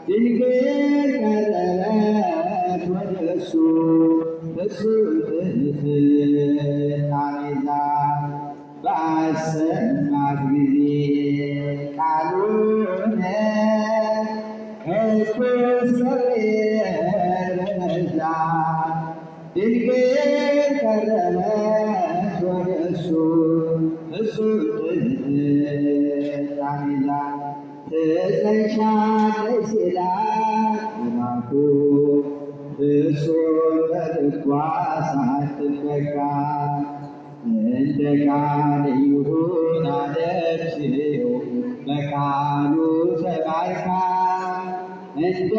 ድንግል ቀረበች ወደሱ ትሕትናን ይዛ ባሰማት ጊዜ ቃሉን ቅዱስ ገብርኤል በዛ ድንግል ቀረበች ወደሱ ትሕትናን ይዛ ትጸንሻለሽ ሲላት መልአኩ እሱን በልቧ ሳትመካ እንደ ቃል ይሁን አለችው በቃሉ ተባርካ እንደ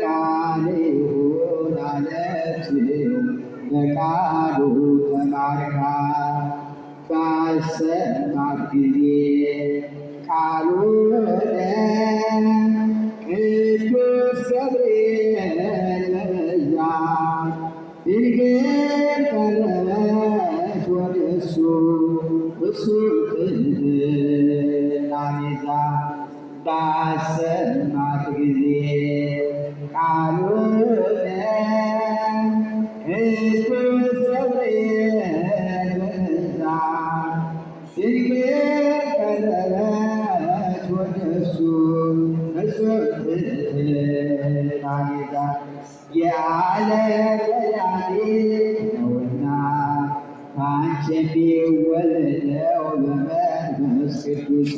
ቃል ይሁን አለችው በቃሉ ተባርካ ባሰማት ጊዜ ቃሉን ቅዱስ ገብርኤል በዛ ድንግል ቀረበች ወደሱ ትሕትናን ይዛ ባሰማት ጊዜ ቃሉን ቅዱስ ገብርኤል በዛ ድንግል ቀረበች ወደሱ ትሕትናን ይዛ የዓለም መድኃኒት ነውና ከአንቺ የሚወለደው በመንፈስ ቅዱስ